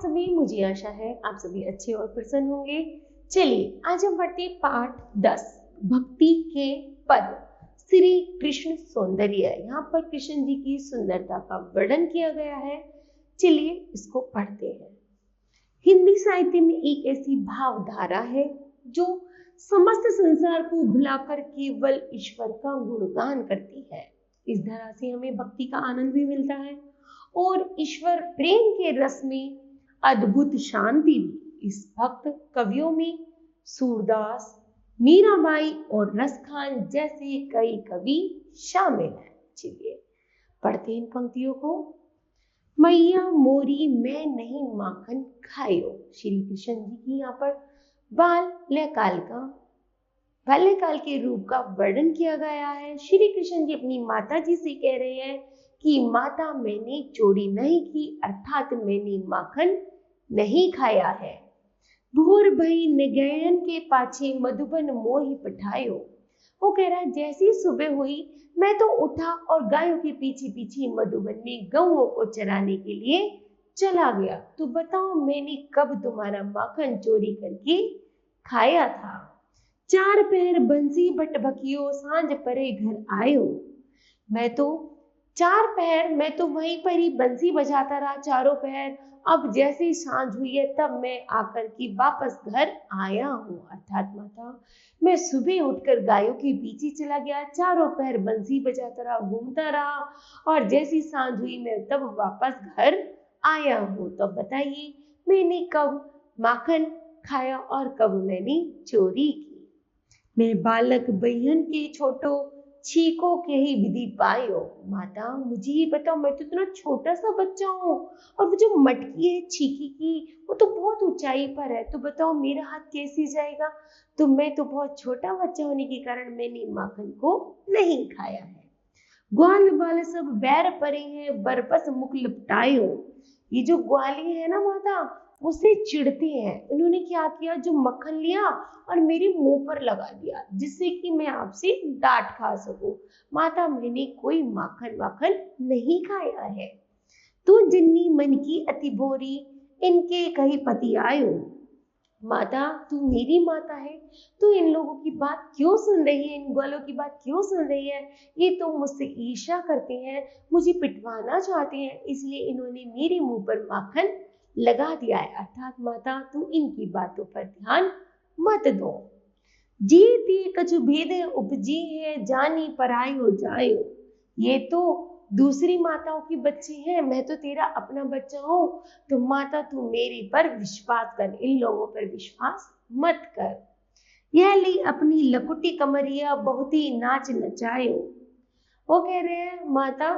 सभी, मुझे आशा है आप सभी अच्छे और प्रसन्न होंगे। चलिए आज हम पढ़ते हैं पाठ 10 भक्ति के पद। श्री कृष्ण सौंदर्य। यहाँ पर कृष्ण जी की सुंदरता का वर्णन किया गया है। चलिए इसको पढ़ते हैं। हिंदी साहित्य में एक ऐसी भावधारा है जो समस्त संसार को भुलाकर केवल ईश्वर का गुणगान करती है। इस धारा से हमें भक्ति का आनंद भी मिलता है और ईश्वर प्रेम के रस में अद्भुत शांति भी। इस भक्त कवियों में सूरदास, मीराबाई और रसखान जैसे कई कवि शामिल हैं। चलिए पढ़ते इन पंक्तियों को। मैया मोरी मैं नहीं माखन खायो। श्री कृष्ण जी की यहाँ पर बाल्यकाल के रूप का वर्णन किया गया है। श्री कृष्ण जी अपनी माता जी से कह रहे हैं कि माता मैंने चोरी नहीं की, अर्थात मैंने माखन नहीं खाया है। भोर भई निगयन के पाछे मधुबन मोहि पठायो। वो कह रहा है जैसी सुबह हुई मैं तो उठा और गायों के पीछे पीछे मधुबन में गौओं को चराने के लिए चला गया। तो बताओ मैंने कब तुम्हारा माखन चोरी करके खाया था। चार पहर बंसी भटभकियो, सांझ परे घर आयो। मैं तो वहीं पर ही बंसी बजाता रहा चारों पहर। अब जैसे सांझ हुई है तब मैं आकर के वापस घर आया हूँ। अर्थात माता मैं सुबह उठकर गायों के पीछे चला गया, चारों पहर बंसी बजाता रहा, घूमता रहा और जैसी सांझ हुई मैं तब वापस घर आया हूँ। तो बताइए मैंने कब माखन खाया और कब मैंने चोरी की। मैं बालक बहन के छोटो छीको के ही विधि पायो। माता मुझे ये बताओ मैं तो इतना छोटा सा बच्चा हूँ और वो जो मटकी है छीकी की वो तो बहुत ऊंचाई पर है, तो बताओ मेरा हाथ कैसे जाएगा। तो मैं तो बहुत छोटा बच्चा होने के कारण मैंने माखन को नहीं खाया है। ग्वाल बाल सब बैर परे हैं, बरपस मुख लपटायो। ये जो ग्वाली है ना माता उसे चिढ़ते हैं। इन्होंने क्या किया, जो मक्खन लिया और मेरे मुंह पर लगा दिया जिससे कि मैं आपसे डांट खा सकूं। माता मैंने कोई माखन नहीं खाया है। तू जिन्नी मन की अति भोरी, इनके कहीं पति आयो। माता तू मेरी माता है, तू इन लोगों की बात क्यों सुन रही है, इन ग्वालों की बात क्यों सुन रही है। ये तो मुझसे ईर्ष्या करते हैं, मुझे पिटवाना चाहते हैं, इसलिए इन्होंने मेरे मुंह पर माखन लगा दिया है। अर्थात माता तू इनकी बातों पर ध्यान मत दो। जी ते कछु भेद उपजी है, जानी पराई हो जायो। ये तो दूसरी माताओं के बच्चे हैं, मैं तो तेरा अपना बच्चा हूँ, तो माता तू मेरे पर विश्वास कर, इन लोगों पर विश्वास मत कर। यह ली अपनी लकुटी कमरिया, बहुत ही नाच नचायो। वो कह रहे हैं माता,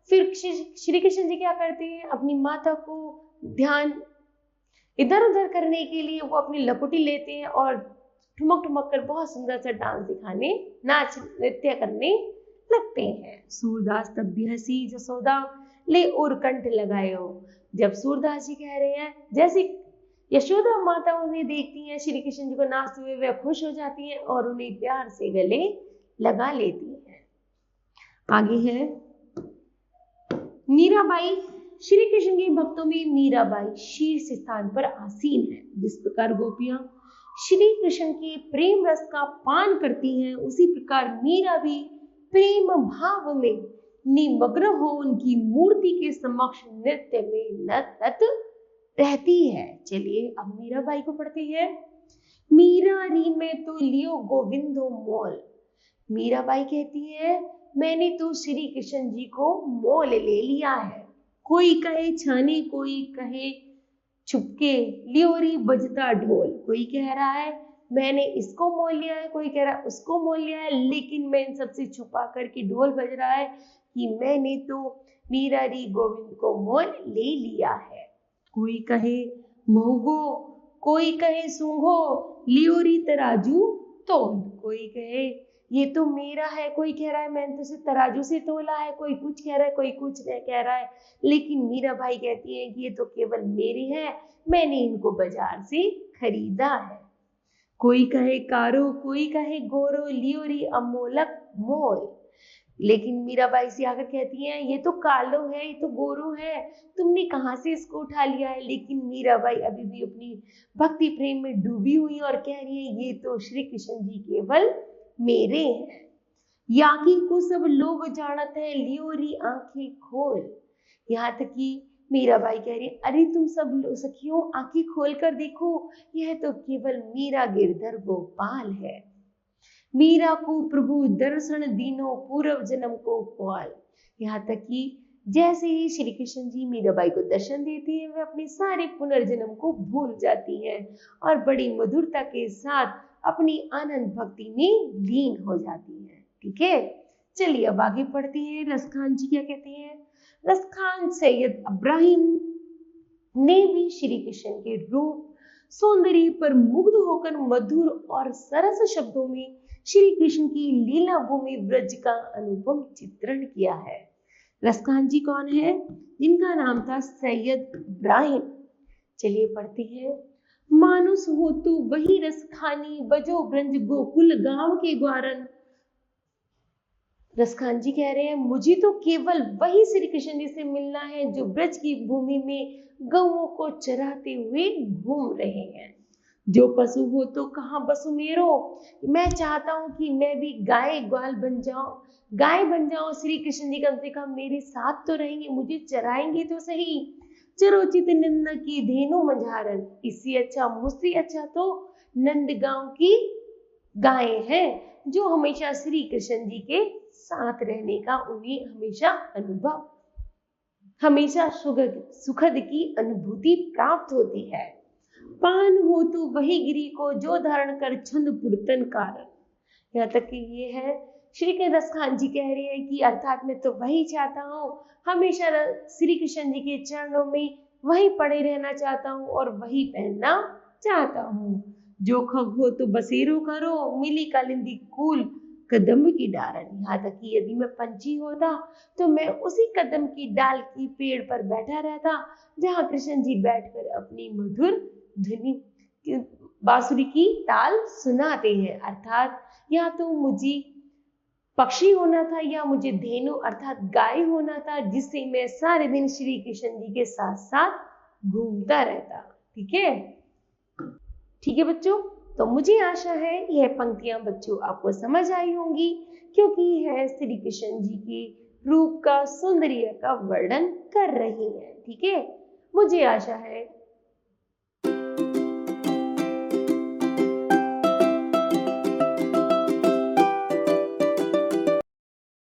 फिर श्री कृष्ण जी क्या करते हैं, अपनी माता को ध्यान इधर उधर करने के लिए वो अपनी लकुटी लेते हैं और ठुमक ठुमक कर बहुत सुंदर सा डांस दिखाने, नाच नृत्य करने लगते हैं। सूरदास तब भी हंसी, जसोदा ले और कंठ लगायो। जब सूरदास जी कह रहे हैं, जैसे यशोदा माता उन्हें देखती हैं श्री कृष्ण जी को नाचते हुए, वे खुश हो जाती हैं और उन्हें प्यार से गले लगा लेती हैं। आगे है मीराबाई। श्री कृष्ण के भक्तों में मीराबाई शीर्ष स्थान पर आसीन है। जिस प्रकार गोपियां श्री कृष्ण के प्रेम रस का पान करती हैं, उसी प्रकार मीरा भी प्रेम भाव में निमग्न हो उनकी मूर्ति के समक्ष नृत्य में नत रहती है। चलिए अब मीराबाई को पढ़ते हैं। मीरा री में तो लियो गोविंदो मोल। मीराबाई कहती है मैंने तो श्री कृष्ण जी को मोल ले लिया है। कोई कहे छाने, कोई कहे छुपके, लियोरी बजता ढोल। कोई कह रहा है मैंने इसको मोल लिया है, कोई कह रहा है उसको मोल लिया है, लेकिन मैं इन सबसे छुपा करके ढोल बज रहा है कि मैंने तो मीरा री गोविंद को मोल ले लिया है। कोई कहे मोहगो, कोई कहे सूंघो, लियोरी तराजू तोल। कोई कहे ये तो मेरा है, कोई कह रहा है मैंने तो इसे तराजू से तोला है, कोई कुछ कह रहा है, कोई कुछ कह रहा है, लेकिन मीराबाई कहती है कि ये तो केवल मेरे हैं, मैंने इनको बाजार से खरीदा है। कोई कहे कारो, कोई कहे गोरो, लियोरी अमोलक मोल। लेकिन मीराबाई से आकर कहती हैं ये तो कालो है, ये तो गोरो है, तुमने कहाँ से इसको उठा लिया है। लेकिन मीराबाई अभी भी अपनी भक्ति प्रेम में डूबी हुई और कह रही है ये तो श्री कृष्ण जी केवल मेरे हैं। याकी को सब लोग जानत है, लियो री आंखें खोल। यहाँ तक कि मीराबाई कह रही है अरे तुम सब सखियों आंखें खोल कर देखो, यह तो केवल मेरा गिरधर गोपाल है। मीरा को प्रभु दर्शन दीनो पूर्व जन्म को पाल। यहाँ तक कि जैसे ही श्री कृष्ण जी मीराबाई को दर्शन देते हैं वे अपने सारे पुनर्जन्म को भूल जाती हैं और बड़ी मधुरता के साथ अपनी आनंद भक्ति में लीन हो जाती हैं। ठीक है, चलिए अब आगे पढ़ते हैं। रसखान जी क्या कहते हैं। रसखान सैयद इब्राहिम ने भी श्री कृष्ण के रूप सौंदर्य पर मुग्ध होकर मधुर और सरस शब्दों में श्री कृष्ण की लीला भूमि ब्रज का अनुपम चित्रण किया है। रसखान जी कौन है? जिनका नाम था सैयद इब्राहिम। चलिए पढ़ते हैं। मानुस हो तो वही रसखानी, बजो ब्रज गोकुल गांव के ग्वारन। रसखान जी कह रहे हैं मुझे तो केवल वही श्री कृष्ण जी से मिलना है जो ब्रज की भूमि में गौओं को चराते हुए घूम रहे हैं। जो पशु हो तो कहाँ बसु मेरो, मैं चाहता हूं कि मैं भी गाय ग्वाल बन जाऊं, गाय बन जाऊं। श्री कृष्ण जी कम से कम मेरे साथ तो रहेंगे, मुझे चराएंगे तो सही। चरोचित नंद की धेनु मंझारन, इससे अच्छा मुझसे अच्छा तो नंदगांव की गायें हैं जो हमेशा श्री कृष्ण जी के साथ रहने का उन्हें हमेशा अनुभव, हमेशा सुखद की अनुभूति प्राप्त होती है। पान हो तो वही गिरी को जो धारण कर छंद पुरतन कारण। यहाँ तक कि ये है श्री के रसखान जी कह रहे हैं कि अर्थात मैं तो वही चाहता हूँ, हमेशा श्री कृष्ण जी के चरणों में वही पड़े रहना चाहता हूँ और वही पहनना चाहता हूँ। जो खग हो तो बसेरो करो, मिली कालिंदी कूल कदम की डारन। यहाँ तक कि यदि मैं पंछी होता तो मैं उसी कदम की डाल की पेड़ पर बैठा रहता जहाँ कृष्ण जी बैठकर अपनी मधुर ध्वनि बांसुरी की ताल सुनाते हैं। अर्थात या तो मुझे पक्षी होना था या मुझे धेनु अर्थात गाय होना था, जिससे मैं सारे दिन श्री कृष्ण जी के साथ साथ घूमता रहता। ठीक है, ठीक है बच्चों, तो मुझे आशा है यह पंक्तियां बच्चों आपको समझ आई होंगी, क्योंकि यह श्री कृष्ण जी के रूप का सौंदर्य का वर्णन कर रही है। ठीक है, मुझे आशा है